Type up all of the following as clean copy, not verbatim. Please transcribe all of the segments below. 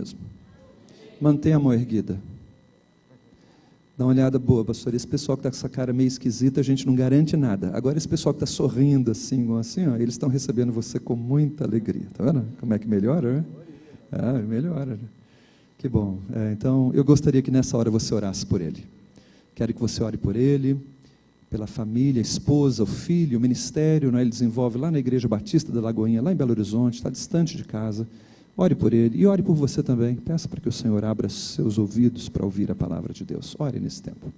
mesmo. Mantenha a mão erguida. Dá uma olhada boa, pastor. Esse pessoal que está com essa cara meio esquisita, a gente não garante nada. Agora, esse pessoal que está sorrindo assim, ó, eles estão recebendo você com muita alegria. Está vendo como é que melhora, né? Melhora. Que bom. Então, eu gostaria que nessa hora você orasse por ele. Quero que você ore por ele, pela família, a esposa, o filho, o ministério, né? Ele desenvolve lá na Igreja Batista da Lagoinha, lá em Belo Horizonte, está distante de casa. Ore por ele e ore por você também. Peça para que o Senhor abra seus ouvidos para ouvir a palavra de Deus. Ore nesse tempo.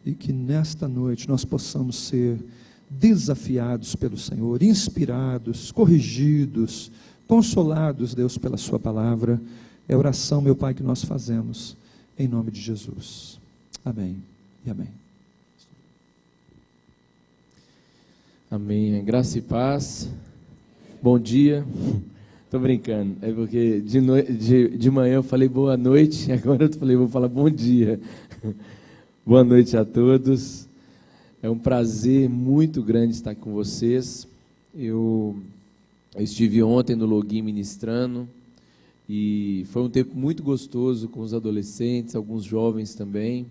E que nesta noite nós possamos ser desafiados pelo Senhor, inspirados, corrigidos, consolados, Deus, pela sua palavra. É a oração, meu Pai, que nós fazemos, em nome de Jesus. Amém e amém. Amém. Graça e paz. Bom dia. Estou brincando. É porque de manhã eu falei boa noite, agora eu falei, vou falar bom dia. Boa noite a todos. É um prazer muito grande estar com vocês. Eu estive ontem no Login ministrando e foi um tempo muito gostoso com os adolescentes, alguns jovens também,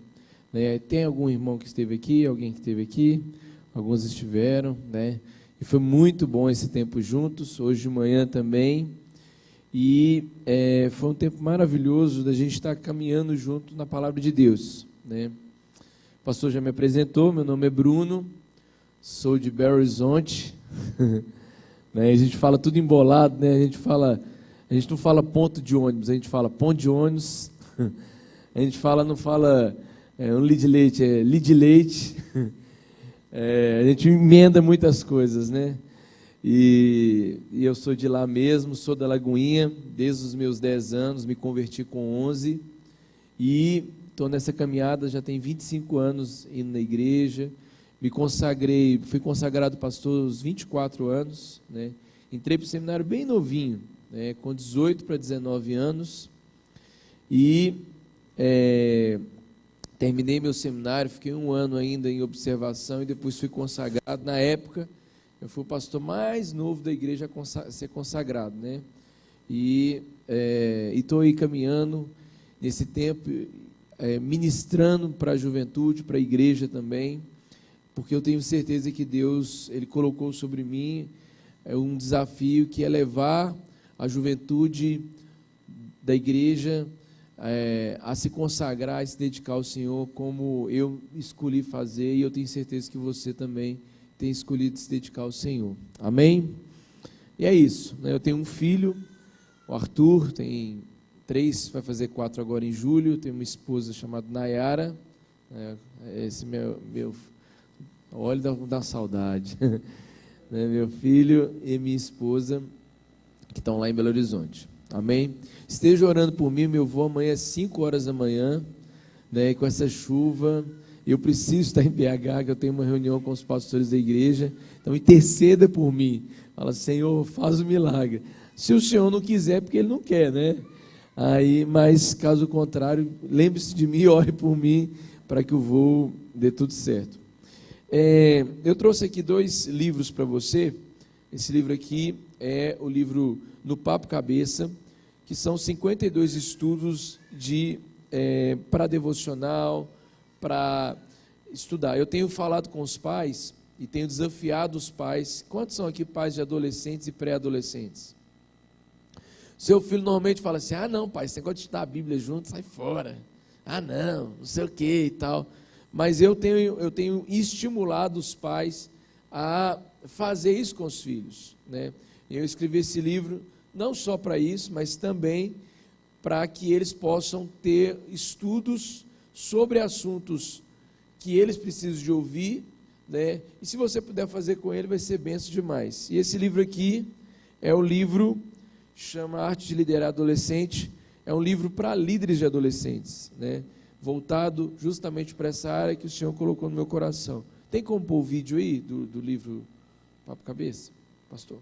né? Tem algum irmão que esteve aqui, alguém que esteve aqui, alguns estiveram, né? E foi muito bom esse tempo juntos, hoje de manhã também. E foi um tempo maravilhoso da gente estar caminhando junto na palavra de Deus, né? O pastor já me apresentou, meu nome é Bruno, sou de Belo Horizonte, né? A gente fala tudo embolado, né? A gente não fala ponto de ônibus, a gente fala ponto de ônibus, a gente não fala um litro de leite, é litro de leite, a gente emenda muitas coisas, né? E eu sou de lá mesmo, sou da Lagoinha, desde os meus 10 anos, me converti com 11, e estou nessa caminhada, já tem 25 anos indo na igreja, fui consagrado pastor aos 24 anos, né? Entrei para o seminário bem novinho, né? Com 18 para 19 anos, e terminei meu seminário, fiquei um ano ainda em observação, e depois fui consagrado. Na época, eu fui o pastor mais novo da igreja a ser consagrado, né? E estou aí caminhando nesse tempo, ministrando para a juventude, para a igreja também, porque eu tenho certeza que Deus, Ele colocou sobre mim um desafio que é levar a juventude da igreja a se consagrar, a se dedicar ao Senhor, como eu escolhi fazer, e eu tenho certeza que você também tem escolhido se dedicar ao Senhor. Amém? E é isso, né? Eu tenho um filho, o Arthur, tem 3, vai fazer 4 agora em julho. Tenho uma esposa chamada Nayara, esse meu olha, dá saudade, né? Meu filho e minha esposa, que estão lá em Belo Horizonte. Amém? Esteja orando por mim, meu voo amanhã às 5 horas da manhã, né? E com essa chuva, eu preciso estar em BH, que eu tenho uma reunião com os pastores da igreja. Então interceda por mim, fala, Senhor, faz o milagre. Se o Senhor não quiser, porque Ele não quer, né? Mas caso contrário, lembre-se de mim e ore por mim, para que o voo dê tudo certo. Eu trouxe aqui 2 livros para você. Esse livro aqui é o livro No Papo Cabeça, que são 52 estudos para devocional, para estudar. Eu tenho falado com os pais e tenho desafiado os pais. Quantos são aqui pais de adolescentes e pré-adolescentes? Seu filho normalmente fala assim, não, pai, esse negócio de estudar a Bíblia junto, sai fora. Não sei o que e tal. Mas eu tenho estimulado os pais a fazer isso com os filhos, né? Eu escrevi esse livro não só para isso, mas também para que eles possam ter estudos sobre assuntos que eles precisam de ouvir, né? E se você puder fazer com ele, vai ser benção demais. E esse livro aqui é o livro, chama Arte de Liderar Adolescente, é um livro para líderes de adolescentes, né? Voltado justamente para essa área que o Senhor colocou no meu coração. Tem como pôr o vídeo aí do livro Papo Cabeça, pastor?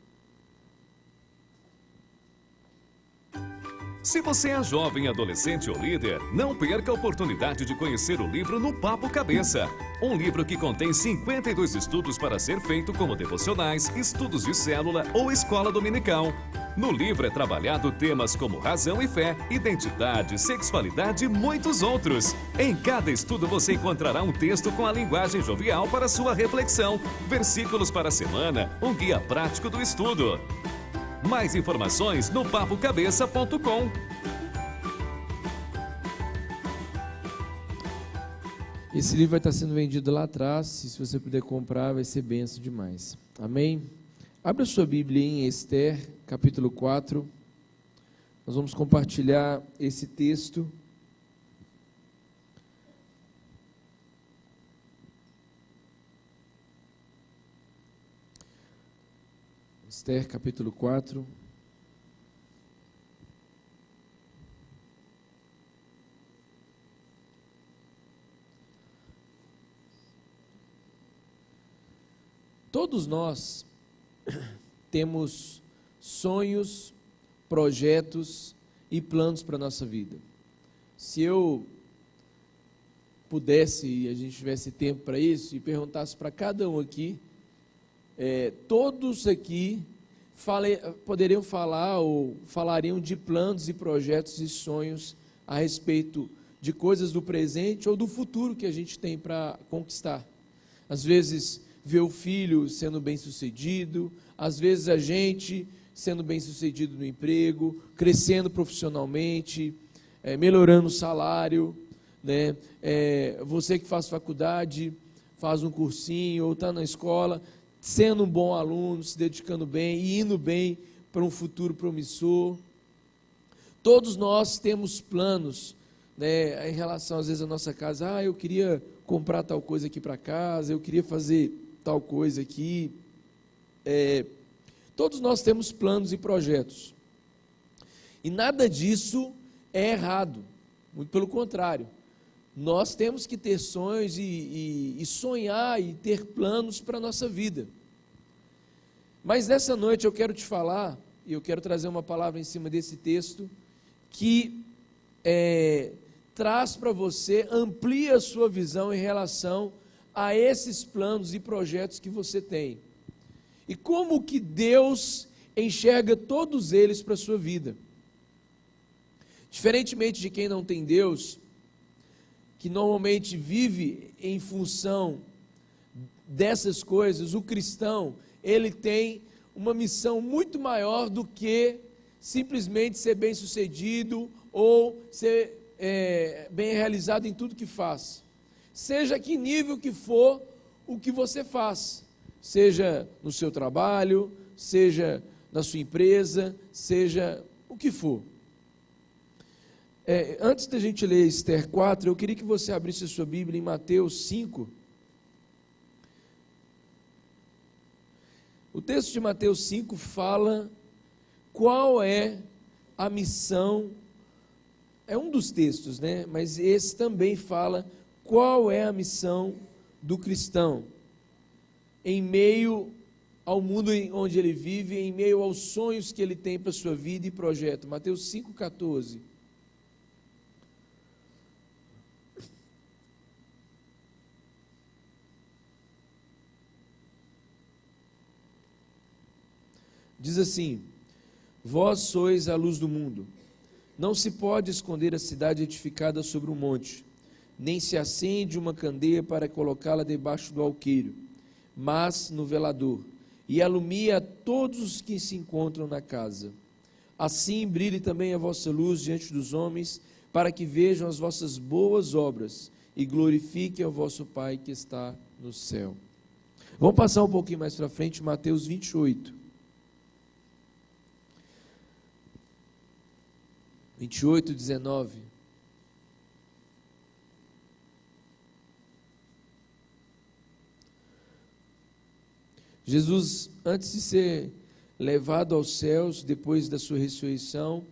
Se você é jovem, adolescente ou líder, não perca a oportunidade de conhecer o livro No Papo Cabeça. Um livro que contém 52 estudos para ser feito como devocionais, estudos de célula ou escola dominical. No livro é trabalhado temas como razão e fé, identidade, sexualidade e muitos outros. Em cada estudo você encontrará um texto com a linguagem jovial para sua reflexão, versículos para a semana, um guia prático do estudo. Mais informações no papocabeça.com. Esse livro vai estar sendo vendido lá atrás, e se você puder comprar, vai ser benção demais. Amém? Abra sua Bíblia em Esther, capítulo 4. Nós vamos compartilhar esse texto. Esther, capítulo 4. Todos nós temos sonhos, projetos e planos para a nossa vida. Se eu pudesse, e a gente tivesse tempo para isso, e perguntasse para cada um aqui, todos aqui poderiam falar ou falariam de planos e projetos e sonhos a respeito de coisas do presente ou do futuro que a gente tem para conquistar. Às vezes, ver o filho sendo bem-sucedido, às vezes a gente sendo bem-sucedido no emprego, crescendo profissionalmente, melhorando o salário, né? Você que faz faculdade, faz um cursinho ou está na escola, sendo um bom aluno, se dedicando bem e indo bem para um futuro promissor. Todos nós temos planos, né, em relação às vezes à nossa casa. Eu queria comprar tal coisa aqui para casa, eu queria fazer tal coisa aqui. Todos nós temos planos e projetos. E nada disso é errado, muito pelo contrário. Nós temos que ter sonhos e sonhar e ter planos para a nossa vida. Mas nessa noite eu quero te falar, e eu quero trazer uma palavra em cima desse texto, que traz para você, amplia a sua visão em relação a esses planos e projetos que você tem. E como que Deus enxerga todos eles para a sua vida. Diferentemente de quem não tem Deus, que normalmente vive em função dessas coisas, o cristão, ele tem uma missão muito maior do que simplesmente ser bem-sucedido ou ser bem realizado em tudo que faz. Seja que nível que for o que você faz, seja no seu trabalho, seja na sua empresa, seja o que for. Antes da gente ler Esther 4, eu queria que você abrisse a sua Bíblia em Mateus 5. O texto de Mateus 5 fala qual é a missão, é um dos textos, né? Mas esse também fala qual é a missão do cristão em meio ao mundo onde ele vive, em meio aos sonhos que ele tem para a sua vida e projeto. Mateus 5,14. Diz assim: vós sois a luz do mundo. Não se pode esconder a cidade edificada sobre um monte, nem se acende uma candeia para colocá-la debaixo do alqueire, mas no velador, e alumia a todos os que se encontram na casa. Assim brilhe também a vossa luz diante dos homens, para que vejam as vossas boas obras e glorifiquem ao vosso Pai que está no céu. Vamos passar um pouquinho mais para frente, Mateus 28. 28, 19. Jesus, antes de ser levado aos céus, depois da sua ressurreição,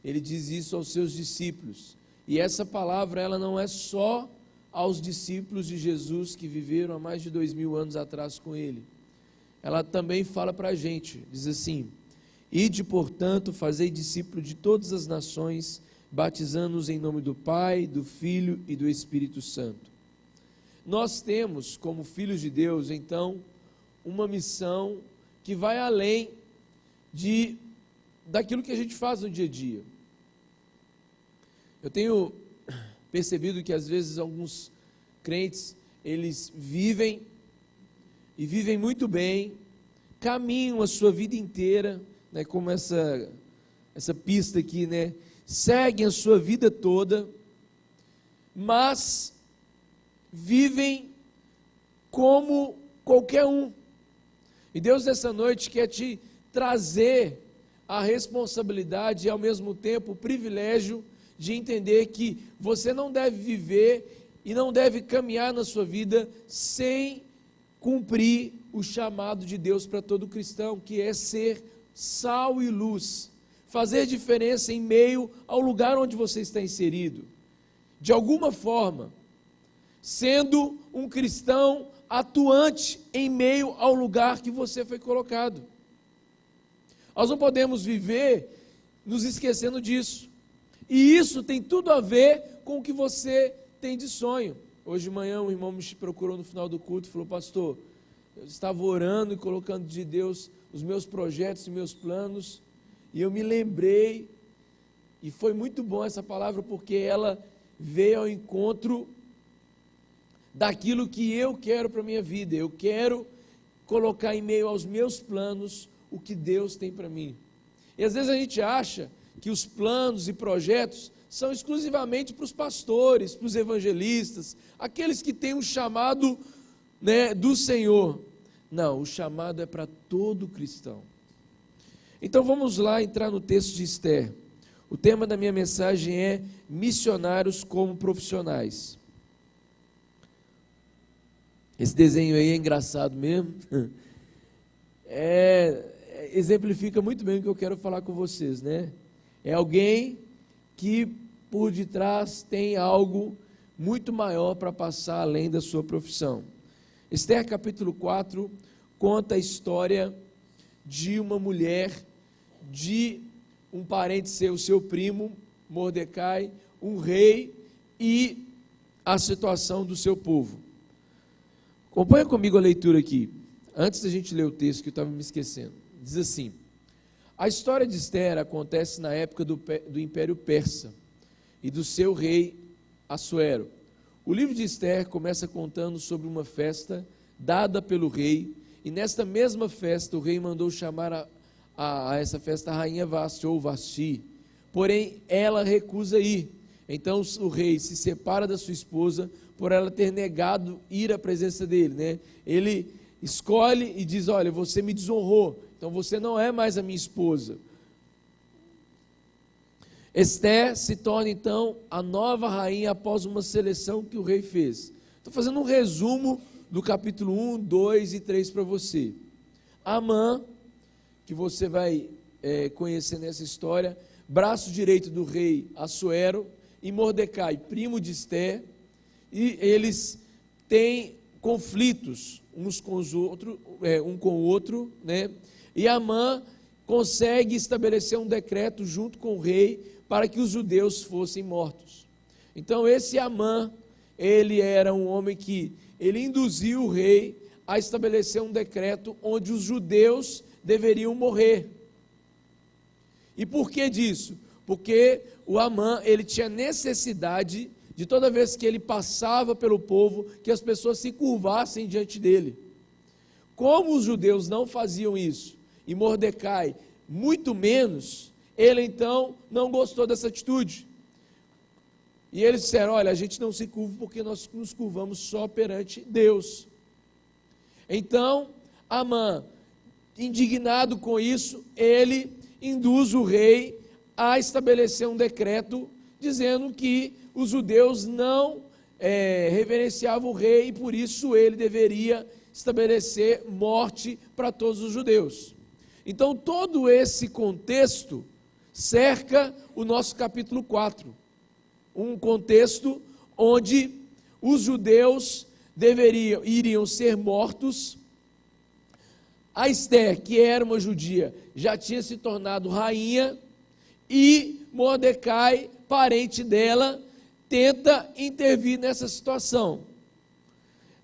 ele diz isso aos seus discípulos. E essa palavra, ela não é só aos discípulos de Jesus que viveram há mais de 2000 anos atrás com ele. Ela também fala para a gente, diz assim: Ide, portanto, fazei discípulo de todas as nações, batizando-os em nome do Pai, do Filho e do Espírito Santo. Nós temos, como filhos de Deus, então, uma missão que vai além daquilo que a gente faz no dia a dia. Eu tenho percebido que às vezes alguns crentes, eles vivem muito bem, caminham a sua vida inteira, né, como essa pista aqui, né, seguem a sua vida toda, mas vivem como qualquer um. E Deus nessa noite quer te trazer a responsabilidade e ao mesmo tempo o privilégio de entender que você não deve viver e não deve caminhar na sua vida sem cumprir o chamado de Deus para todo cristão, que é ser sal e luz, fazer diferença em meio ao lugar onde você está inserido, de alguma forma, sendo um cristão atuante em meio ao lugar que você foi colocado. Nós não podemos viver nos esquecendo disso, e isso tem tudo a ver com o que você tem de sonho. Hoje de manhã um irmão me procurou no final do culto e falou: pastor, eu estava orando e colocando de Deus os meus projetos e meus planos, e eu me lembrei, e foi muito bom essa palavra, porque ela veio ao encontro daquilo que eu quero para a minha vida. Eu quero colocar em meio aos meus planos o que Deus tem para mim. E às vezes a gente acha que os planos e projetos são exclusivamente para os pastores, para os evangelistas, aqueles que têm um chamado, né, do Senhor. Não, o chamado é para todo cristão. Então vamos lá entrar no texto de Esther. O tema da minha mensagem é missionários como profissionais. Esse desenho aí é engraçado mesmo. Exemplifica muito bem o que eu quero falar com vocês, né? É alguém que por detrás tem algo muito maior para passar além da sua profissão. Esther capítulo 4 conta a história de uma mulher, de um parente seu, seu primo, Mordecai, um rei, e a situação do seu povo. Acompanha comigo a leitura aqui, antes da gente ler o texto que eu estava me esquecendo. Diz assim: a história de Esther acontece na época do Império Persa e do seu rei Assuero. O livro de Esther começa contando sobre uma festa dada pelo rei, e nesta mesma festa o rei mandou chamar a essa festa a rainha Vasti ou Vasti, porém ela recusa ir. Então o rei se separa da sua esposa por ela ter negado ir à presença dele, né? Ele escolhe e diz: olha, você me desonrou, então você não é mais a minha esposa. Esther se torna então a nova rainha após uma seleção que o rei fez. Estou fazendo um resumo do capítulo 1, 2 e 3 para você. Amã, que você vai conhecer nessa história, braço direito do rei Assuero, e Mordecai, primo de Esther, e eles têm conflitos uns com os outros, um com o outro, né? E Amã consegue estabelecer um decreto junto com o rei para que os judeus fossem mortos. Então esse Amã, ele era um homem que ele induziu o rei a estabelecer um decreto onde os judeus deveriam morrer. E por que disso? Porque o Amã, ele tinha necessidade de toda vez que ele passava pelo povo, que as pessoas se curvassem diante dele. Como os judeus não faziam isso, e Mordecai muito menos, ele então não gostou dessa atitude. E eles disseram: olha, a gente não se curva porque nós nos curvamos só perante Deus. Então, Amã, indignado com isso, ele induz o rei a estabelecer um decreto dizendo que os judeus não reverenciavam o rei e por isso ele deveria estabelecer morte para todos os judeus. Então todo esse contexto cerca o nosso capítulo 4, um contexto onde os judeus iriam ser mortos a Esther, que era uma judia, já tinha se tornado rainha, e Mordecai, parente dela, tenta intervir nessa situação.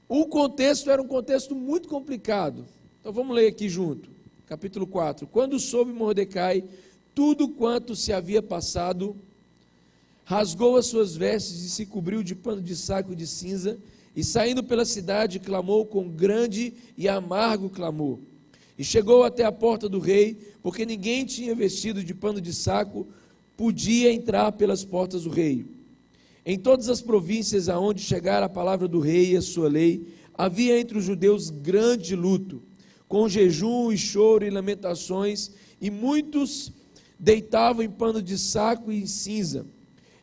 O contexto era um contexto muito complicado. Então vamos ler aqui junto, capítulo 4. Quando soube Mordecai tudo quanto se havia passado, rasgou as suas vestes e se cobriu de pano de saco e de cinza, e saindo pela cidade, clamou com grande e amargo clamor. E chegou até a porta do rei, porque ninguém tinha vestido de pano de saco, podia entrar pelas portas do rei. Em todas as províncias aonde chegara a palavra do rei e a sua lei, havia entre os judeus grande luto, com jejum e choro e lamentações, e muitos deitavam em pano de saco e em cinza.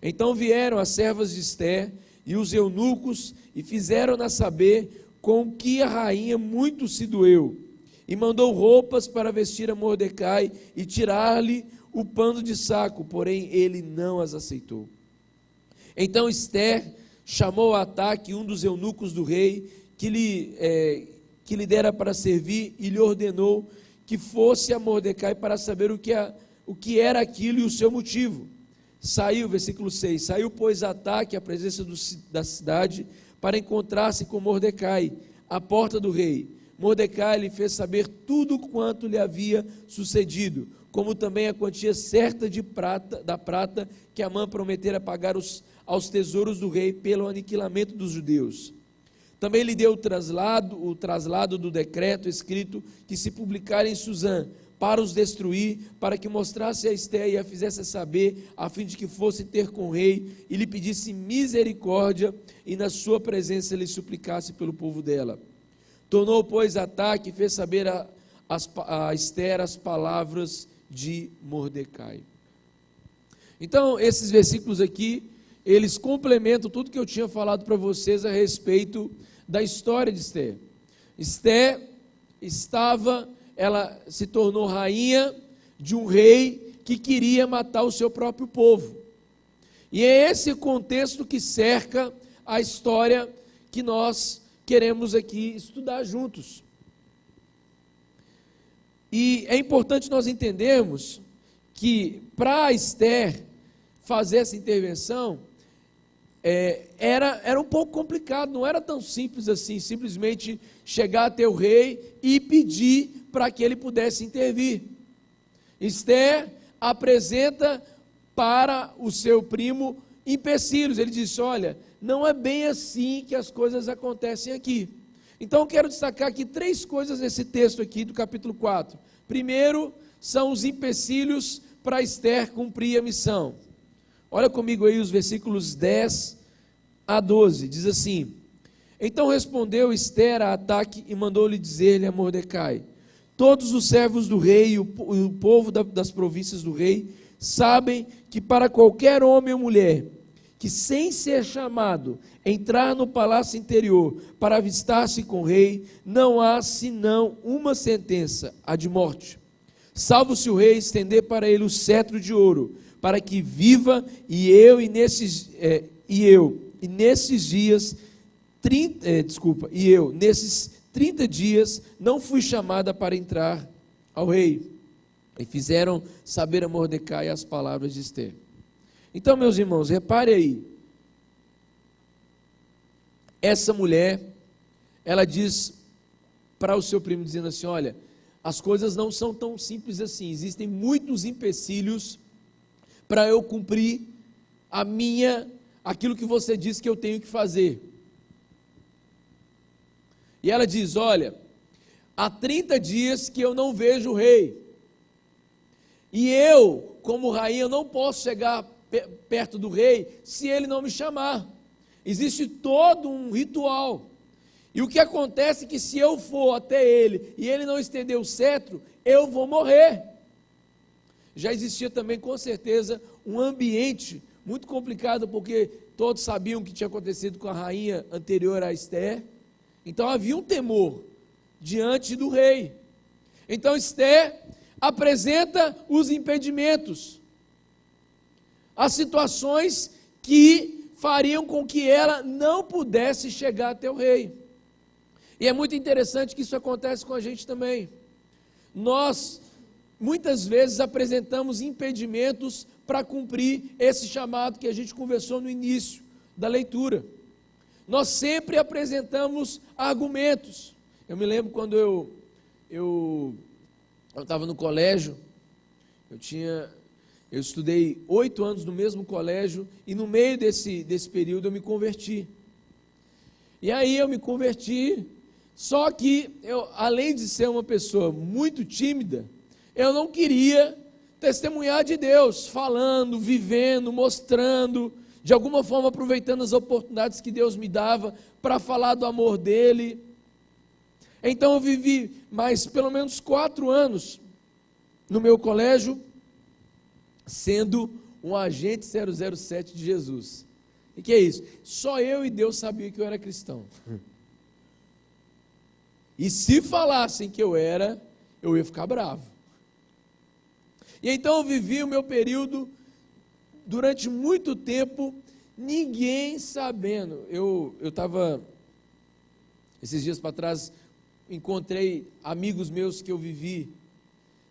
Então vieram as servas de Esther e os eunucos, e fizeram-na saber com que a rainha muito se doeu, e mandou roupas para vestir a Mordecai e tirar-lhe o pano de saco, porém ele não as aceitou. Então Esther chamou a Ataque, um dos eunucos do rei, que lhe dera para servir, e lhe ordenou que fosse a Mordecai para saber o que era aquilo e o seu motivo. Saiu, versículo 6, saiu, pois, Ataque à presença da cidade, para encontrar-se com Mordecai, à porta do rei. Mordecai lhe fez saber tudo quanto lhe havia sucedido, como também a quantia certa da prata que Amã prometera pagar aos tesouros do rei pelo aniquilamento dos judeus. Também lhe deu o traslado do decreto escrito que se publicara em Suzã, para os destruir, para que mostrasse a Esther e a fizesse saber, a fim de que fosse ter com o rei e lhe pedisse misericórdia, e na sua presença lhe suplicasse pelo povo dela. Tornou, pois, Ataque e fez saber a Esther as palavras de Mordecai. Então, esses versículos aqui, eles complementam tudo que eu tinha falado para vocês a respeito da história de Esther. Esther ela se tornou rainha de um rei que queria matar o seu próprio povo. E é esse contexto que cerca a história que nós queremos aqui estudar juntos. E é importante nós entendermos que para Esther fazer essa intervenção, era um pouco complicado, não era tão simples assim, simplesmente chegar até o rei e pedir para que ele pudesse intervir. Esther apresenta para o seu primo empecilhos. Ele disse: olha, não é bem assim que as coisas acontecem aqui. Então eu quero destacar aqui 3 coisas nesse texto aqui do capítulo 4. Primeiro, são os empecilhos para Esther cumprir a missão. Olha comigo aí os versículos 10 a 12, diz assim: então respondeu Esther a Ataque e mandou-lhe dizer-lhe a Mordecai: todos os servos do rei e o povo das províncias do rei sabem que para qualquer homem ou mulher que, sem ser chamado, entrar no palácio interior para avistar-se com o rei, não há senão uma sentença, a de morte. Salvo se o rei estender para ele o cetro de ouro, para que viva, nesses nesses 30 dias não fui chamada para entrar ao rei. E fizeram saber a Mordecai as palavras de Esther. Então, meus irmãos, repare aí. Essa mulher, ela diz para o seu primo, dizendo assim: olha, as coisas não são tão simples assim, existem muitos empecilhos para eu cumprir aquilo que você disse que eu tenho que fazer. E ela diz: olha, há 30 dias que eu não vejo o rei, e eu, como rainha, não posso chegar perto do rei se ele não me chamar. Existe todo um ritual, e o que acontece é que se eu for até ele, e ele não estender o cetro, eu vou morrer. Já existia também, com certeza, um ambiente muito complicado, porque todos sabiam o que tinha acontecido com a rainha anterior a Esther. Então havia um temor diante do rei. Então Esther apresenta os impedimentos, as situações que fariam com que ela não pudesse chegar até o rei. E é muito interessante que isso acontece com a gente também. nós muitas vezes apresentamos impedimentos para cumprir esse chamado que a gente conversou no início da leitura. Nós sempre apresentamos argumentos. Eu me lembro quando eu estava no colégio, eu estudei 8 anos no mesmo colégio, e no meio desse período eu me converti. E aí eu me converti, só que eu, além de ser uma pessoa muito tímida, eu não queria testemunhar de Deus, falando, vivendo, mostrando, de alguma forma aproveitando as oportunidades que Deus me dava para falar do amor dele. Então eu vivi mais pelo menos 4 anos no meu colégio, sendo um agente 007 de Jesus. E que é isso? Só eu e Deus sabiam que eu era cristão. E se falassem que eu ia ficar bravo. E então eu vivi o meu período durante muito tempo, ninguém sabendo. Eu estava, esses dias para trás, encontrei amigos meus que eu vivi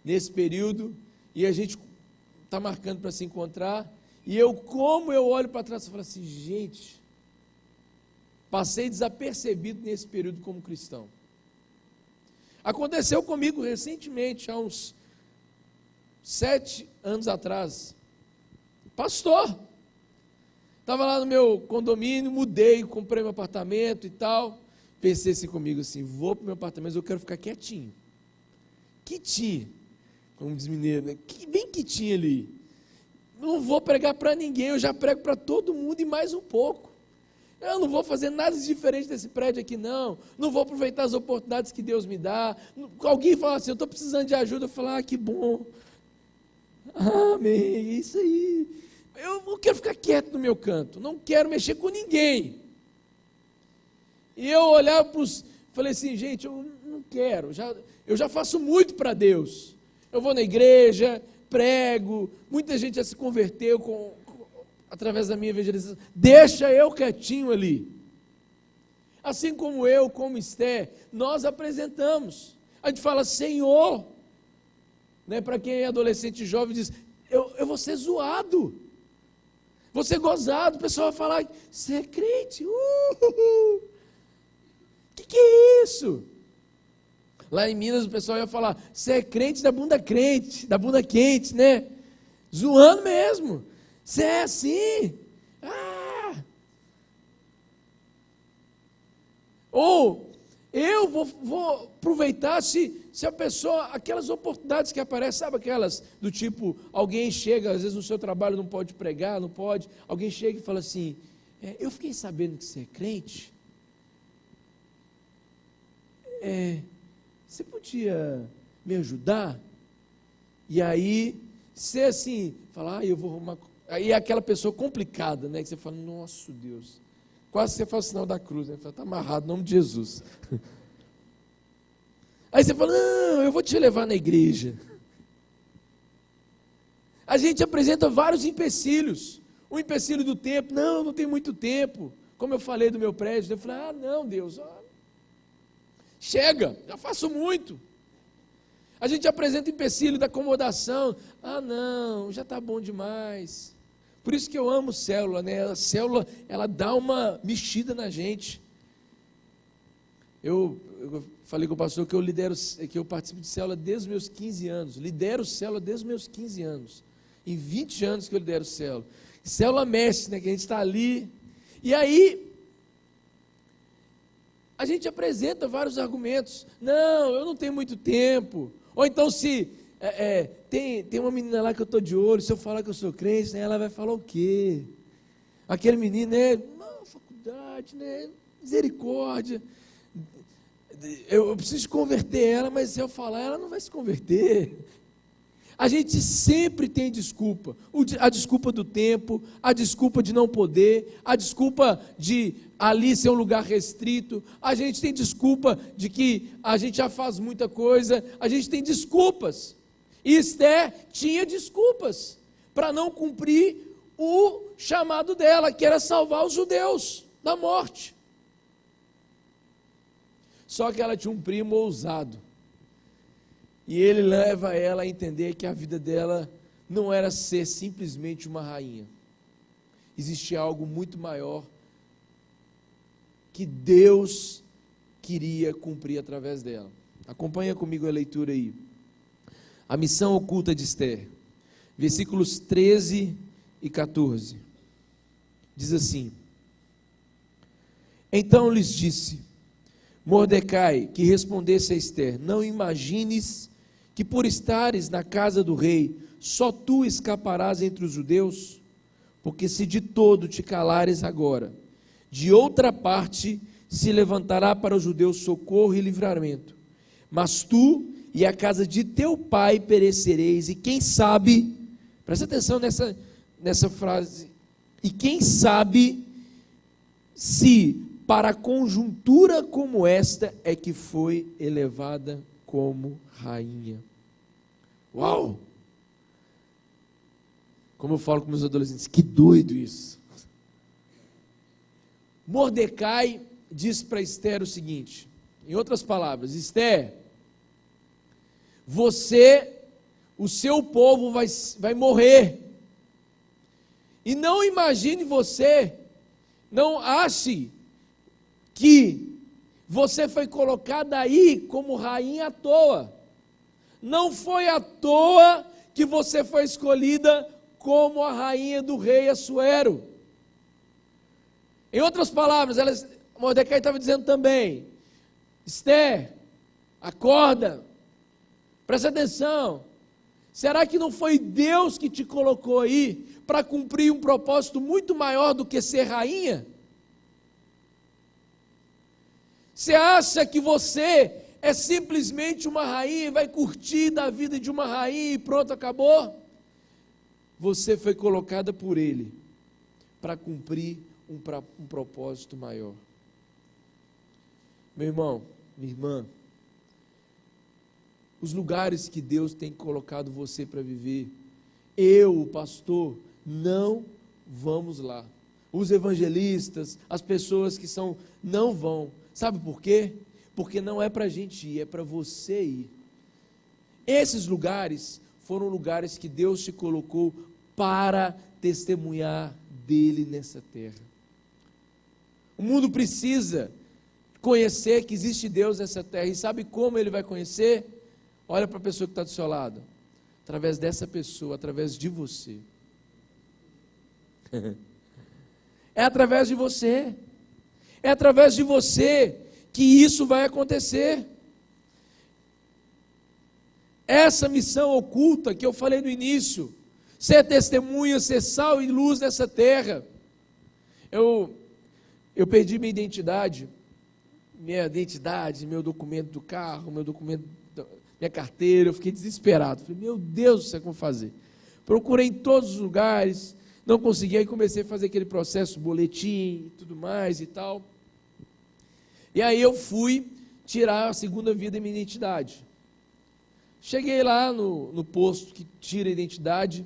nesse período, e a gente está marcando para se encontrar, e como eu olho para trás, eu falo assim, gente, passei desapercebido nesse período como cristão. Aconteceu comigo recentemente, há uns 7 anos atrás, pastor, estava lá no meu condomínio, mudei, comprei meu apartamento e tal, pensei assim comigo assim, vou para o meu apartamento, mas eu quero ficar quietinho, como diz mineiro, né? Bem quietinho ali, não vou pregar para ninguém, eu já prego para todo mundo e mais um pouco, eu não vou fazer nada de diferente desse prédio aqui não vou aproveitar as oportunidades que Deus me dá. Alguém fala assim, eu estou precisando de ajuda, eu falo, que bom, amém, isso aí, eu quero ficar quieto no meu canto, não quero mexer com ninguém. E eu olhava para os, falei assim, gente, eu não quero, eu já faço muito para Deus, eu vou na igreja, prego, muita gente já se converteu através da minha evangelização, deixa eu quietinho ali. Assim como eu, como Esther, nós apresentamos, a gente fala, Senhor, né, para quem é adolescente e jovem, diz, eu vou ser zoado, vou ser gozado, o pessoal vai falar, você é crente, que é isso? Lá em Minas o pessoal ia falar, você é crente, da bunda quente, né? Zoando mesmo. Você é assim? Ou eu vou aproveitar se a pessoa, aquelas oportunidades que aparecem, sabe aquelas do tipo, alguém chega, às vezes no seu trabalho não pode pregar, não pode, alguém chega e fala assim, eu fiquei sabendo que você é crente, você podia me ajudar? E aí, você assim, fala, eu vou arrumar. Aí é aquela pessoa complicada, né? Que você fala, nossa Deus, quase você faz o sinal da cruz, né? Está amarrado, em nome de Jesus. Aí você fala, não, eu vou te levar na igreja. A gente apresenta vários empecilhos. O empecilho do tempo, não tem muito tempo. Como eu falei do meu prédio, eu falei, não, Deus, chega, já faço muito. A gente apresenta o empecilho da acomodação, não, já está bom demais. Por isso que eu amo célula, né? A célula, ela dá uma mexida na gente. Eu falei com o pastor que eu participo de célula desde os meus 15 anos, lidero célula desde os meus 15 anos, em 20 anos que eu lidero célula. Célula mexe, né? Que a gente está ali, e aí, a gente apresenta vários argumentos, não, eu não tenho muito tempo, ou então se tem uma menina lá que eu estou de olho, se eu falar que eu sou crente, né, ela vai falar o quê? Aquele menino, né, faculdade, né, misericórdia, eu preciso converter ela, mas se eu falar, ela não vai se converter. A gente sempre tem desculpa, a desculpa do tempo, a desculpa de não poder, a desculpa de ali ser um lugar restrito, a gente tem desculpa de que a gente já faz muita coisa, a gente tem desculpas. E Esther tinha desculpas para não cumprir o chamado dela, que era salvar os judeus da morte. Só que ela tinha um primo ousado, E ele leva ela a entender que a vida dela não era ser simplesmente uma rainha. Existia algo muito maior que Deus queria cumprir através dela. Acompanha comigo a leitura aí. A missão oculta de Esther, versículos 13 e 14. Diz assim: Então lhes disse Mordecai que respondesse a Esther: Não imagines que por estares na casa do rei, só tu escaparás entre os judeus, porque se de todo te calares agora, de outra parte se levantará para os judeus socorro e livramento, mas tu e a casa de teu pai perecereis, e quem sabe, presta atenção nessa frase, e quem sabe se para conjuntura como esta é que foi elevada como rainha. Uau! Como eu falo com meus adolescentes, que doido isso. Mordecai diz para Esther o seguinte, em outras palavras: Esther, o seu povo vai morrer, e não imagine não ache que você foi colocada aí como rainha à toa. Não foi à toa que você foi escolhida como a rainha do rei Assuero. Em outras palavras, Mordecai estava dizendo também: Esther, acorda, presta atenção, será que não foi Deus que te colocou aí para cumprir um propósito muito maior do que ser rainha? Você acha que você é simplesmente uma rainha e vai curtir da vida de uma rainha e pronto, acabou? Você foi colocada por Ele para cumprir um propósito maior. Meu irmão, minha irmã, os lugares que Deus tem colocado você para viver, eu, o pastor, não vamos lá. Os evangelistas, as pessoas que não vão. Sabe por quê? Porque não é para a gente ir, é para você ir. Esses lugares foram lugares que Deus te colocou para testemunhar dele nessa terra. O mundo precisa conhecer que existe Deus nessa terra. E sabe como ele vai conhecer? Olha para a pessoa que está do seu lado. Através dessa pessoa, através de você. É através de você. É através de você que isso vai acontecer. Essa missão oculta que eu falei no início, ser testemunha, ser sal e luz nessa terra. Eu perdi minha identidade, meu documento do carro, minha carteira, eu fiquei desesperado. Falei, meu Deus, o que eu vou fazer? Procurei em todos os lugares, não consegui, aí comecei a fazer aquele processo, boletim e tudo mais e tal. E aí eu fui tirar a segunda via da minha identidade. Cheguei lá no posto que tira a identidade,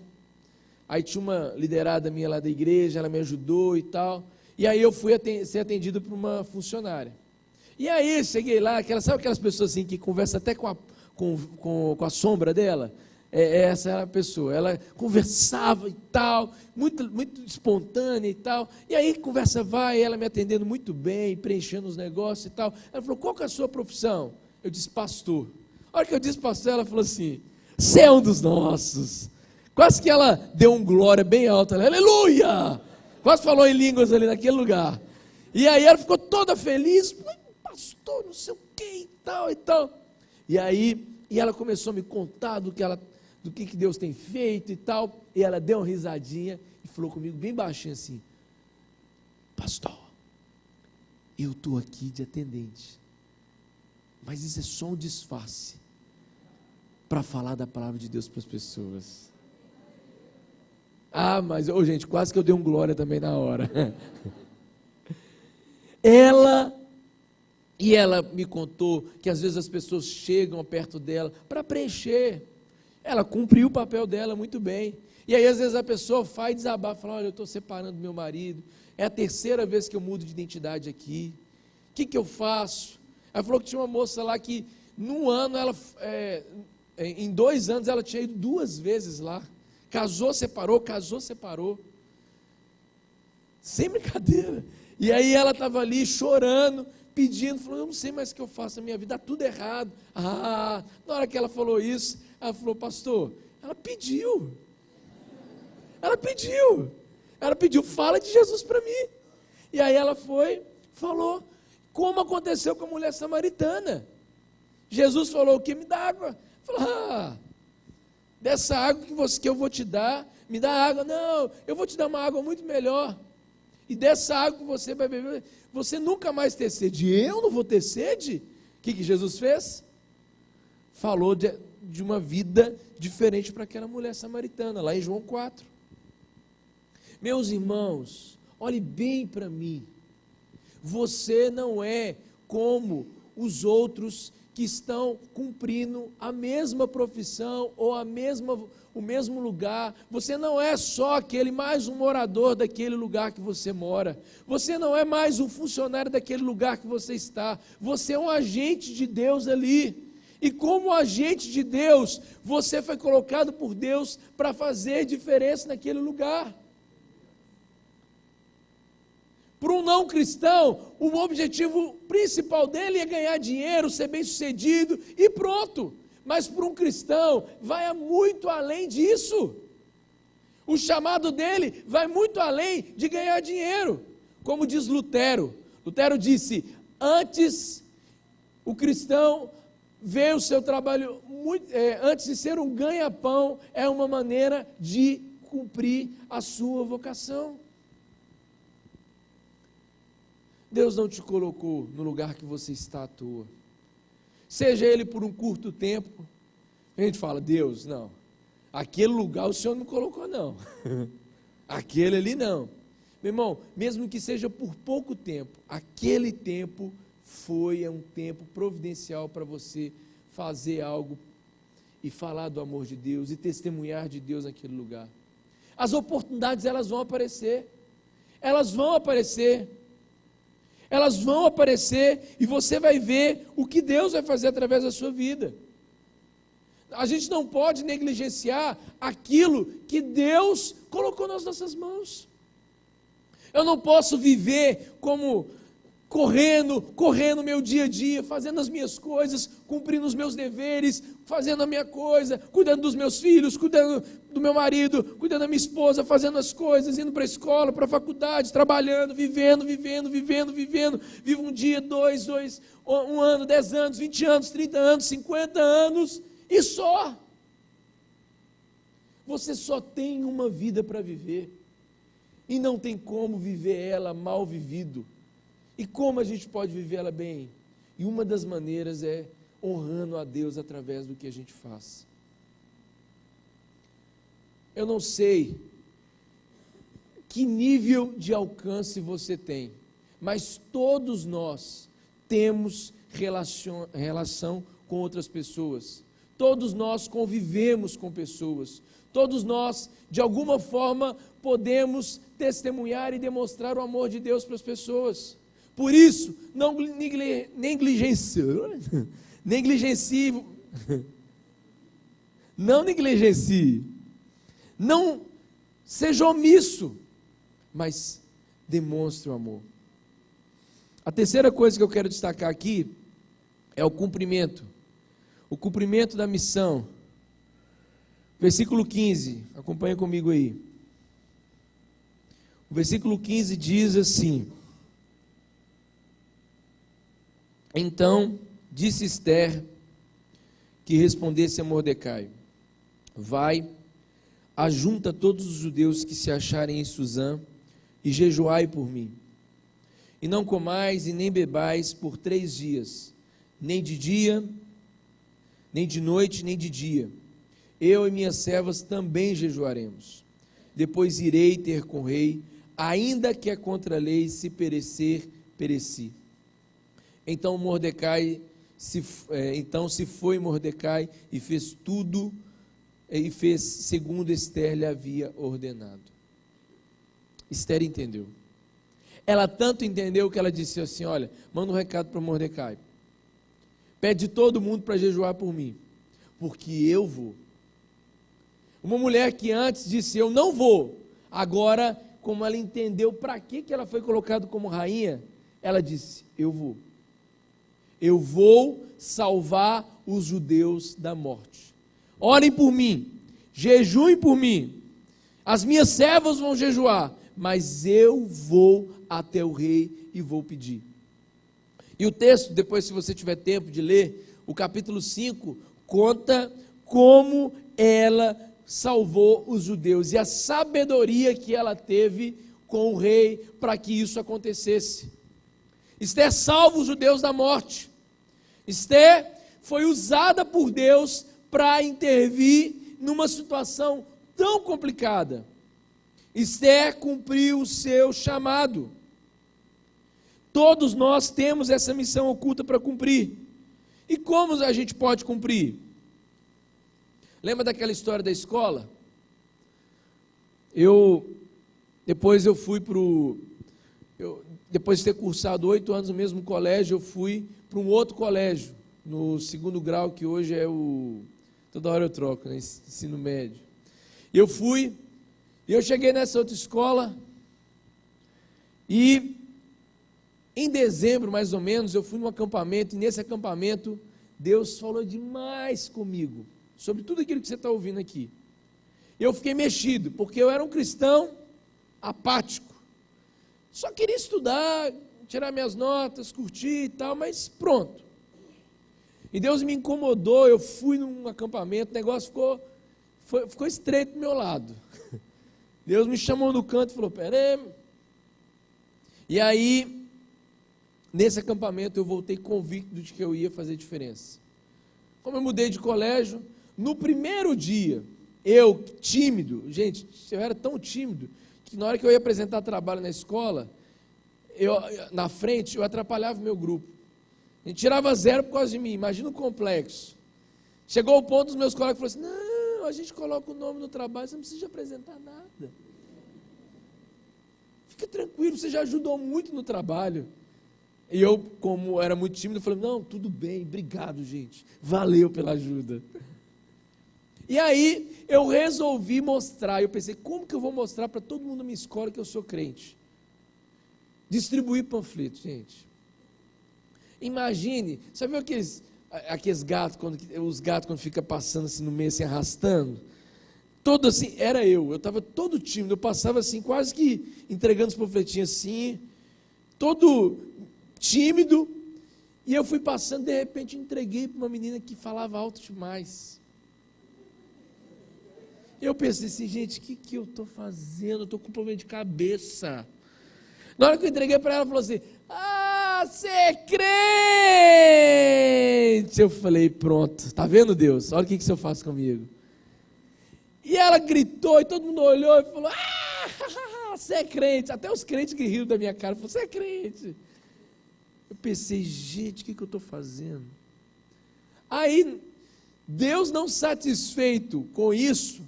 aí tinha uma liderada minha lá da igreja, ela me ajudou e tal, e aí eu fui ser atendido por uma funcionária. E aí cheguei lá, sabe aquelas pessoas assim que conversam até com a sombra dela? Essa era a pessoa, ela conversava e tal, muito, muito espontânea e tal, e aí conversa vai, ela me atendendo muito bem, preenchendo os negócios e tal. Ela falou, qual que é a sua profissão? Eu disse, pastor. A hora que eu disse pastor, ela falou assim, você é um dos nossos. Quase que ela deu um glória bem alto, aleluia! Quase falou em línguas ali naquele lugar. E aí ela ficou toda feliz, pastor, não sei o que e tal e tal. E aí, ela começou a me contar do que Deus tem feito e tal, e ela deu uma risadinha e falou comigo bem baixinho assim, pastor, eu estou aqui de atendente, mas isso é só um disfarce para falar da palavra de Deus para as pessoas. Mas, gente, quase que eu dei um glória também na hora. Ela me contou que às vezes as pessoas chegam perto dela para preencher. Ela cumpriu o papel dela muito bem. E aí às vezes a pessoa faz desabar, fala, olha, eu estou separando do meu marido, é a terceira vez que eu mudo de identidade aqui, o que eu faço? Ela falou que tinha uma moça lá que num ano em 2 anos ela tinha ido 2 vezes lá. Casou, separou, casou, separou. Sem brincadeira. E aí ela estava ali chorando, pedindo, falou, eu não sei mais o que eu faço na minha vida, está tudo errado. Na hora que ela falou isso, ela falou, pastor, ela pediu, fala de Jesus para mim. E aí ela foi, falou, como aconteceu com a mulher samaritana. Jesus falou, o que? Me dá água. Falou, dessa água que eu vou te dar, me dá água. Não, eu vou te dar uma água muito melhor. E dessa água que você vai beber, você nunca mais ter sede. Eu não vou ter sede? O que Jesus fez? Falou de uma vida diferente para aquela mulher samaritana, lá em João 4. Meus irmãos, olhe bem para mim. Você não é como os outros que estão cumprindo a mesma profissão ou o mesmo lugar. Você não é só mais um morador daquele lugar que você mora. Você não é mais um funcionário daquele lugar que você está. Você é um agente de Deus ali. E como agente de Deus, você foi colocado por Deus para fazer diferença naquele lugar. Para um não cristão, o objetivo principal dele é ganhar dinheiro, ser bem-sucedido e pronto. Mas para um cristão, vai muito além disso. O chamado dele vai muito além de ganhar dinheiro. Como diz Lutero. Lutero disse, antes o cristão vê o seu trabalho, antes de ser um ganha-pão, é uma maneira de cumprir a sua vocação. Deus não te colocou no lugar que você está à toa. Seja ele por um curto tempo. A gente fala, Deus, não. Aquele lugar o Senhor não colocou, não. Aquele ali, não. Meu irmão, mesmo que seja por pouco tempo, aquele tempo foi um tempo providencial para você fazer algo e falar do amor de Deus e testemunhar de Deus naquele lugar. As oportunidades, elas vão aparecer. Elas vão aparecer. Elas vão aparecer e você vai ver o que Deus vai fazer através da sua vida. A gente não pode negligenciar aquilo que Deus colocou nas nossas mãos. Eu não posso viver como correndo meu dia a dia, fazendo as minhas coisas, cumprindo os meus deveres, fazendo a minha coisa, cuidando dos meus filhos, cuidando do meu marido, cuidando da minha esposa, fazendo as coisas, indo para a escola, para a faculdade, trabalhando, vivendo. Vivo um dia, dois, um ano, 10 anos, 20 anos, 30 anos, 50 anos, e só. Você só tem uma vida para viver, e não tem como viver ela mal vivido. E como a gente pode viver ela bem? E uma das maneiras é honrando a Deus através do que a gente faz. Eu não sei que nível de alcance você tem, mas todos nós temos relação com outras pessoas. Todos nós convivemos com pessoas. Todos nós, de alguma forma, podemos testemunhar e demonstrar o amor de Deus para as pessoas. Por isso, não negligencie, não seja omisso, mas demonstre o amor. A terceira coisa que eu quero destacar aqui é o cumprimento da missão. Versículo 15, acompanha comigo aí. O versículo 15 diz assim: Então disse Esther que respondesse a Mordecai: Vai, ajunta todos os judeus que se acharem em Susã e jejuai por mim. E não comais e nem bebais por 3 dias, nem de dia, nem de noite, nem de dia. Eu e minhas servas também jejuaremos. Depois irei ter com o rei, ainda que a contra-lei, se perecer, pereci. Então se foi Mordecai e fez tudo, e fez segundo Esther lhe havia ordenado. Esther entendeu. Ela tanto entendeu que ela disse assim: olha, manda um recado para Mordecai. Pede todo mundo para jejuar por mim. porque eu vou. Uma mulher que antes disse, eu não vou, agora, como ela entendeu para que ela foi colocada como rainha, ela disse, eu vou. Eu vou salvar os judeus da morte. Orem por mim, jejuem por mim, as minhas servas vão jejuar, mas eu vou até o rei e vou pedir. E o texto, depois se você tiver tempo de ler, o capítulo 5, conta como ela salvou os judeus e a sabedoria que ela teve com o rei para que isso acontecesse. Esther salva os judeus da morte. Esther foi usada por Deus para intervir numa situação tão complicada. Esther cumpriu o seu chamado. Todos nós temos essa missão oculta para cumprir. E como a gente pode cumprir? Lembra daquela história da escola? Depois de ter cursado 8 anos no mesmo colégio, eu fui para um outro colégio, no 2º grau, que hoje é toda hora eu troco, né? Ensino médio. Eu cheguei nessa outra escola, e em dezembro, mais ou menos, eu fui num acampamento, e nesse acampamento, Deus falou demais comigo, sobre tudo aquilo que você está ouvindo aqui. Eu fiquei mexido, porque eu era um cristão apático, só queria estudar, tirar minhas notas, curtir e tal, mas pronto. E Deus me incomodou, eu fui num acampamento, o negócio ficou estreito do meu lado. Deus me chamou no canto e falou, peraí. E aí, nesse acampamento, eu voltei convicto de que eu ia fazer diferença. Como eu mudei de colégio, no primeiro dia, eu, tímido, gente, eu era tão tímido, que na hora que eu ia apresentar trabalho na escola, na frente, eu atrapalhava o meu grupo. A gente tirava 0 por causa de mim, imagina o complexo. Chegou o ponto dos meus colegas que falaram assim, não, a gente coloca o nome no trabalho, você não precisa apresentar nada. Fica tranquilo, você já ajudou muito no trabalho. E eu, como era muito tímido, falei, não, tudo bem, obrigado, gente, valeu pela ajuda. E aí, eu resolvi mostrar, eu pensei, como que eu vou mostrar para todo mundo na minha escola que eu sou crente? Distribuir panfletos, gente. Imagine, sabe aqueles gatos, os gatos quando ficam passando assim no meio, assim, arrastando? Todo assim, era eu estava todo tímido, eu passava assim, quase que entregando os panfletinhos assim, todo tímido, e eu fui passando, de repente entreguei para uma menina que falava alto demais. Eu pensei assim, gente, o que eu estou fazendo? Eu estou com problema de cabeça. Na hora que eu entreguei para ela, ela falou assim, você é crente! Eu falei, pronto, está vendo, Deus? Olha o que você faz comigo. E ela gritou, e todo mundo olhou e falou, você é crente. Até os crentes que riram da minha cara, falaram, você é crente. Eu pensei, gente, o que eu estou fazendo? Aí, Deus, não satisfeito com isso,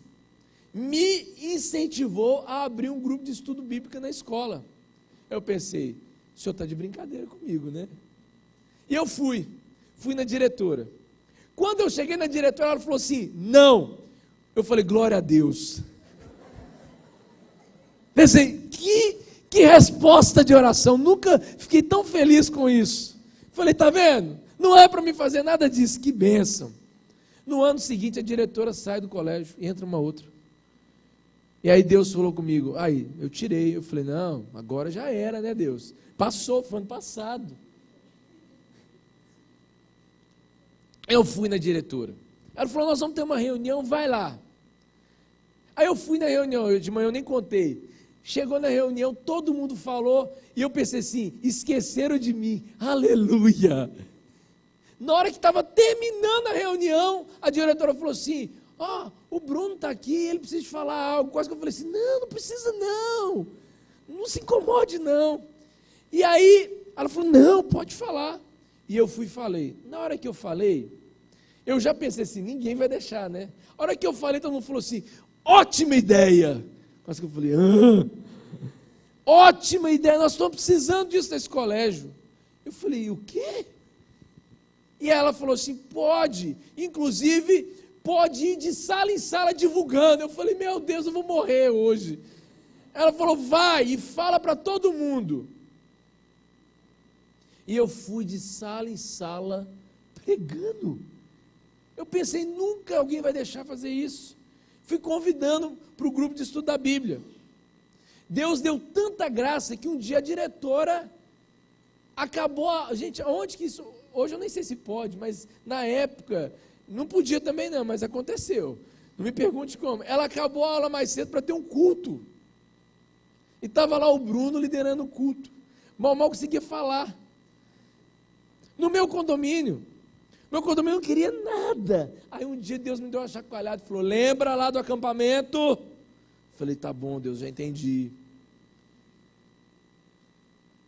me incentivou a abrir um grupo de estudo bíblico na escola. Eu pensei, o senhor está de brincadeira comigo, né? E eu fui na diretora. Quando eu cheguei na diretora, ela falou assim, não. Eu falei, glória a Deus. Pensei, que resposta de oração, nunca fiquei tão feliz com isso. Falei, tá vendo? Não é para me fazer nada disso, que bênção. No ano seguinte, a diretora sai do colégio e entra uma outra. E aí Deus falou comigo, aí eu tirei, eu falei, não, agora já era, né, Deus? Passou, foi ano passado. Eu fui na diretora. Ela falou, nós vamos ter uma reunião, vai lá. Aí eu fui na reunião, de manhã eu nem contei. Chegou na reunião, todo mundo falou, e eu pensei assim, esqueceram de mim, aleluia. Na hora que estava terminando a reunião, a diretora falou assim, o Bruno está aqui, ele precisa te falar algo. Quase que eu falei assim, não precisa não se incomode não. E aí, ela falou, não, pode falar. E eu fui e falei. Na hora que eu falei, eu já pensei assim, ninguém vai deixar, né? A hora que eu falei, todo mundo falou assim, ótima ideia. Quase que eu falei, ótima ideia, nós estamos precisando disso nesse colégio. Eu falei, o quê? E ela falou assim, pode, inclusive pode ir de sala em sala divulgando. Eu falei, meu Deus, eu vou morrer hoje. Ela falou, vai e fala para todo mundo. E eu fui de sala em sala pregando. Eu pensei, nunca alguém vai deixar fazer isso. Fui convidando para o grupo de estudo da Bíblia. Deus deu tanta graça que um dia a diretora acabou, gente, onde que isso, hoje eu nem sei se pode, mas na época, não podia também não, mas aconteceu. Não me pergunte como. Ela acabou a aula mais cedo para ter um culto. E estava lá o Bruno liderando o culto. Mal conseguia falar. No meu condomínio não queria nada. Aí um dia Deus me deu uma chacoalhada e falou, lembra lá do acampamento? Falei, tá bom, Deus, já entendi.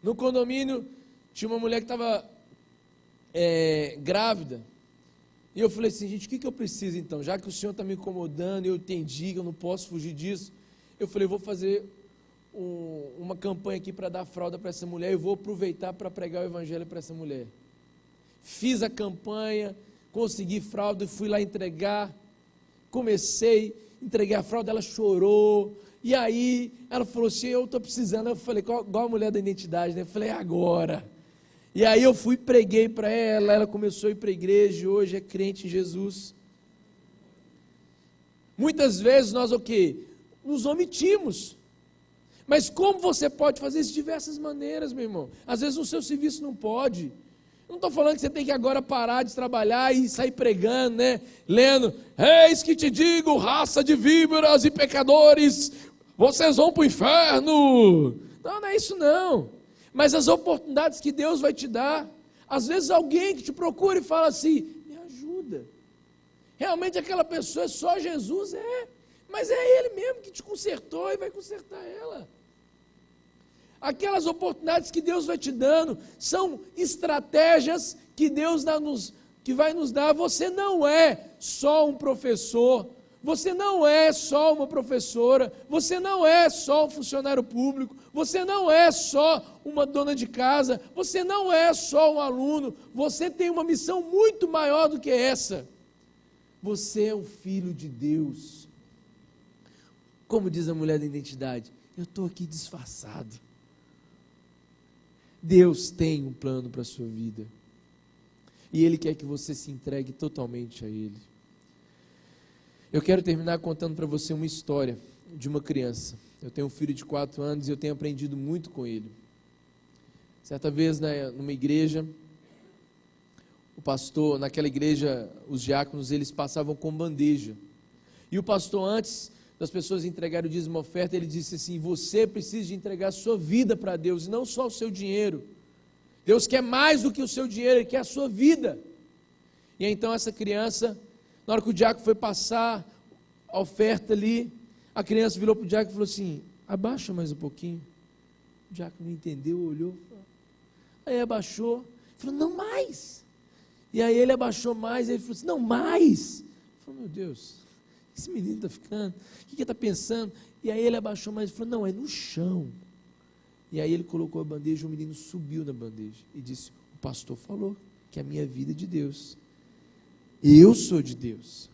No condomínio tinha uma mulher que estava grávida. E eu falei assim, gente, o que eu preciso então? Já que o Senhor está me incomodando, eu entendi que eu não posso fugir disso. Eu falei, vou fazer uma campanha aqui para dar fralda para essa mulher. Eu vou aproveitar para pregar o evangelho para essa mulher. Fiz a campanha, consegui fralda, fui lá entregar. Entreguei a fralda, ela chorou. E aí, ela falou assim, eu estou precisando. Eu falei, igual a mulher da identidade, né? Eu falei, agora. E aí eu fui e preguei para ela começou a ir para a igreja, e hoje é crente em Jesus. Muitas vezes nós o quê? Nos omitimos. Mas como você pode fazer isso de diversas maneiras, meu irmão? Às vezes no seu serviço não pode. Não estou falando que você tem que agora parar de trabalhar e sair pregando, né? Lendo, eis que te digo, raça de víboras e pecadores, vocês vão para o inferno. Não é isso não. Mas as oportunidades que Deus vai te dar, às vezes alguém que te procura e fala assim, me ajuda. Realmente aquela pessoa é só Jesus, mas é Ele mesmo que te consertou e vai consertar ela. Aquelas oportunidades que Deus vai te dando, são estratégias que Deus que vai nos dar. Você não é só um professor, você não é só uma professora, você não é só um funcionário público, você não é só uma dona de casa, você não é só um aluno, você tem uma missão muito maior do que essa. Você é o filho de Deus. Como diz a mulher da identidade, eu estou aqui disfarçado. Deus tem um plano para a sua vida. E Ele quer que você se entregue totalmente a Ele. Eu quero terminar contando para você uma história de uma criança. Eu tenho um filho de 4 anos e eu tenho aprendido muito com ele. Certa vez, numa igreja, o pastor, naquela igreja, os diáconos, eles passavam com bandeja. E o pastor, antes das pessoas entregarem o dízimo e oferta, ele disse assim, você precisa de entregar a sua vida para Deus, e não só o seu dinheiro. Deus quer mais do que o seu dinheiro, Ele quer a sua vida. E então essa criança, na hora que o diácono foi passar a oferta ali, a criança virou para o diácono e falou assim, abaixa mais um pouquinho. O diácono não entendeu, olhou, aí abaixou, falou, não mais. E aí ele abaixou mais, ele falou assim, não mais. Ele falou, meu Deus, esse menino está ficando, o que ele está pensando? E aí ele abaixou mais e falou, não, é no chão. E aí ele colocou a bandeja, o menino subiu na bandeja e disse, o pastor falou que a minha vida é de Deus. Eu sou de Deus.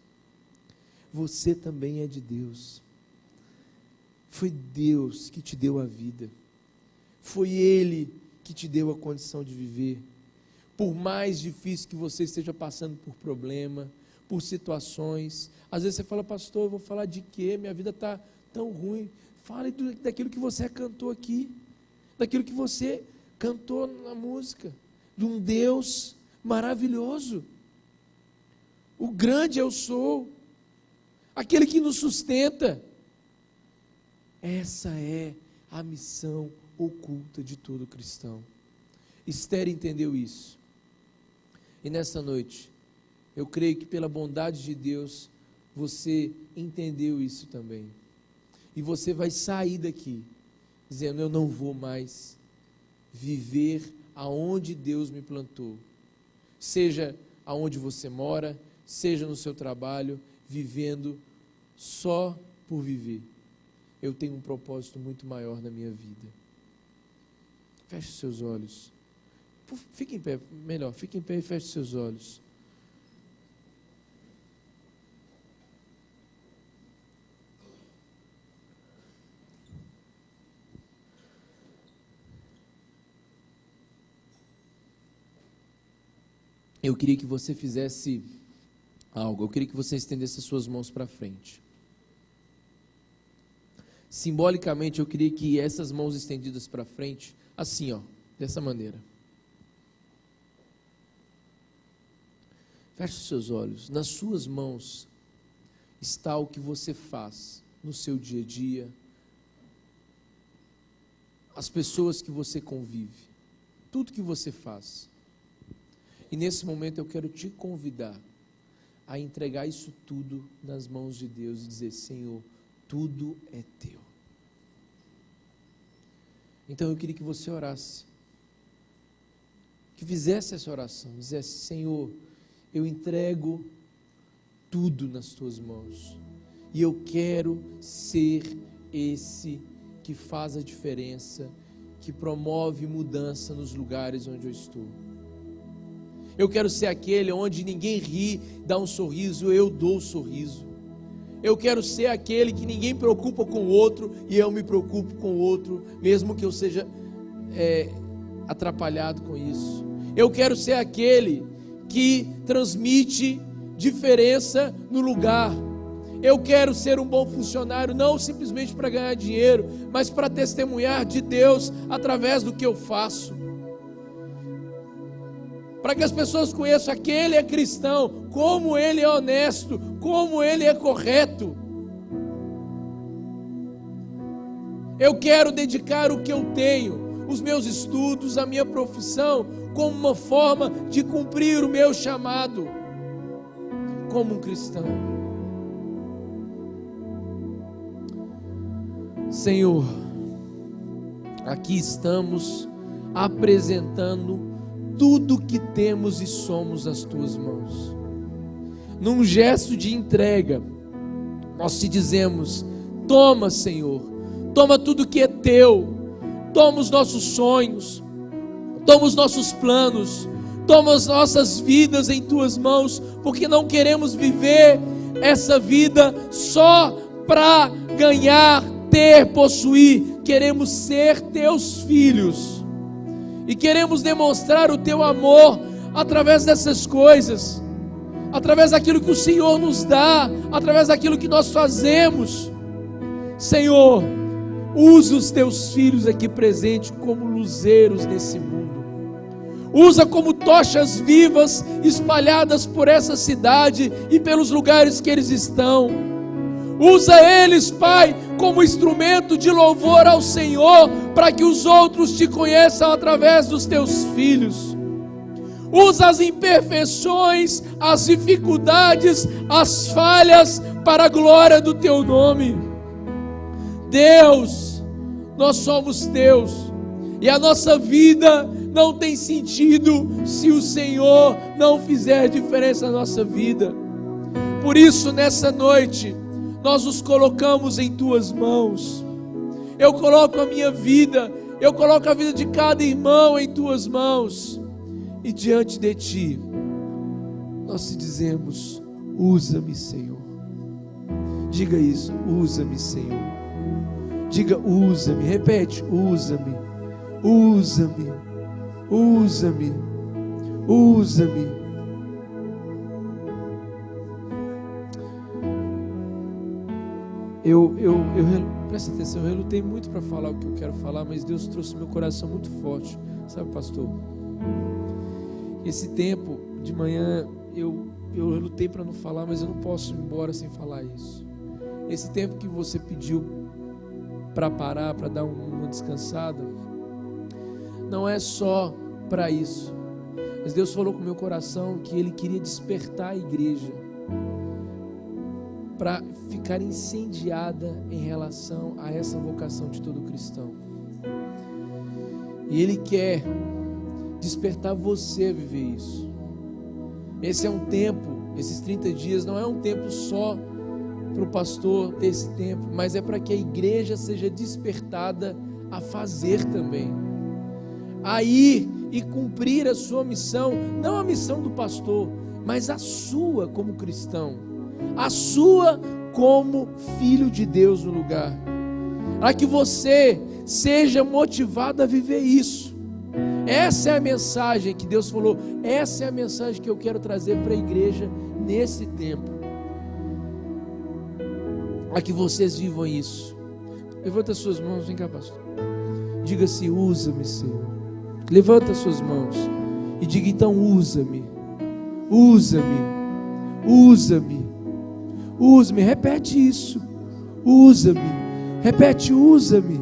Você também é de Deus. Foi Deus que te deu a vida. Foi Ele que te deu a condição de viver. Por mais difícil que você esteja passando por problema, por situações, às vezes você fala, pastor, eu vou falar de quê? Minha vida está tão ruim. Fale daquilo que você cantou aqui, daquilo que você cantou na música, de um Deus maravilhoso. O grande eu sou, aquele que nos sustenta. Essa é a missão oculta de todo cristão. Esther entendeu isso. E nessa noite, eu creio que pela bondade de Deus, você entendeu isso também. E você vai sair daqui, dizendo, eu não vou mais viver aonde Deus me plantou. Seja aonde você mora, seja no seu trabalho, vivendo só por viver. Eu tenho um propósito muito maior na minha vida. Feche os seus olhos. Fique em pé, melhor, fique em pé e feche seus olhos. Eu queria que você fizesse algo, eu queria que você estendesse as suas mãos para frente. Simbolicamente, eu queria que essas mãos estendidas para frente, assim, ó, dessa maneira. Feche os seus olhos. Nas suas mãos está o que você faz no seu dia a dia, as pessoas que você convive, tudo que você faz. E nesse momento eu quero te convidar a entregar isso tudo nas mãos de Deus e dizer: Senhor, tudo é teu. Então eu queria que você orasse, que fizesse essa oração, dissesse: Senhor, eu entrego tudo nas tuas mãos, e eu quero ser esse que faz a diferença, que promove mudança nos lugares onde eu estou. Eu quero ser aquele onde ninguém ri, dá um sorriso, eu dou o sorriso. Eu quero ser aquele que ninguém preocupa com o outro e eu me preocupo com o outro, mesmo que eu seja atrapalhado com isso. Eu quero ser aquele que transmite diferença no lugar. Eu quero ser um bom funcionário, não simplesmente para ganhar dinheiro, mas para testemunhar de Deus através do que eu faço. Para que as pessoas conheçam aquele é cristão, como ele é honesto, como ele é correto. Eu quero dedicar o que eu tenho, os meus estudos, a minha profissão, como uma forma de cumprir o meu chamado como um cristão. Senhor, aqui estamos apresentando tudo que temos e somos às tuas mãos. Num gesto de entrega, nós te dizemos: toma, Senhor, toma tudo que é teu, toma os nossos sonhos, toma os nossos planos, toma as nossas vidas em tuas mãos, porque não queremos viver essa vida só para ganhar, ter, possuir. Queremos ser teus filhos e queremos demonstrar o teu amor através dessas coisas, através daquilo que o Senhor nos dá, através daquilo que nós fazemos. Senhor, usa os teus filhos aqui presentes como luzeiros nesse mundo. Usa como tochas vivas espalhadas por essa cidade e pelos lugares que eles estão. Usa eles, Pai, como instrumento de louvor ao Senhor, para que os outros te conheçam através dos teus filhos. Usa as imperfeições, as dificuldades, as falhas, para a glória do teu nome. Deus, nós somos teus, e a nossa vida não tem sentido se o Senhor não fizer diferença na nossa vida. Por isso, nessa noite, nós nos colocamos em tuas mãos. Eu coloco a minha vida, eu coloco a vida de cada irmão em tuas mãos, e diante de ti nós te dizemos: usa-me, Senhor. Diga isso: usa-me, Senhor. Diga: usa-me. Repete: usa-me, usa-me, usa-me, usa-me. Presta atenção, eu relutei muito para falar o que eu quero falar, mas Deus trouxe meu coração muito forte, sabe, pastor? Esse tempo de manhã eu relutei para não falar, mas eu não posso ir embora sem falar isso. Esse tempo que você pediu para parar, para dar uma descansada, não é só para isso, mas Deus falou com o meu coração que Ele queria despertar a igreja para ficar incendiada em relação a essa vocação de todo cristão. E Ele quer despertar você a viver isso. Esse é um tempo, esses 30 dias não é um tempo só para o pastor ter esse tempo, mas é para que a igreja seja despertada a fazer também, a ir e cumprir a sua missão, não a missão do pastor, mas a sua como cristão, a sua como filho de Deus no lugar, para que você seja motivado a viver isso. Essa é a mensagem que Deus falou, essa é a mensagem que eu quero trazer para a igreja nesse tempo, para que vocês vivam isso. Levanta as suas mãos, vem cá, pastor. Diga assim: usa-me, Senhor. Levanta as suas mãos e diga então: usa-me, usa-me, usa-me, usa-me. Repete isso: usa-me. Repete: usa-me,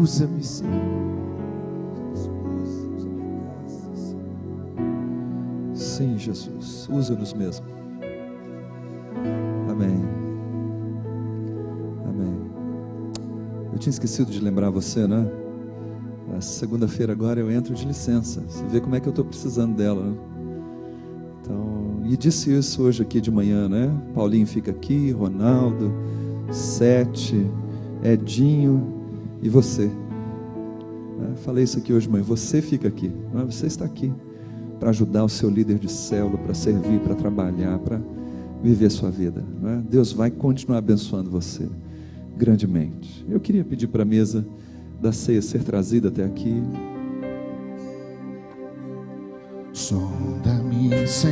usa-me, Senhor. Sim, Jesus, usa-nos mesmo. Amém. Amém. Eu tinha esquecido de lembrar você, né? A segunda-feira agora eu entro de licença. Você vê como é que eu estou precisando dela, né? Então, e disse isso hoje aqui de manhã, né? Paulinho fica aqui, Ronaldo, Sete, Edinho e você. Falei isso aqui hoje de manhã. Você fica aqui, né? Você está aqui para ajudar o seu líder de célula, para servir, para trabalhar, para viver a sua vida, né? Deus vai continuar abençoando você grandemente. Eu queria pedir para a mesa da ceia ser trazida até aqui. Sonda-me, Senhor.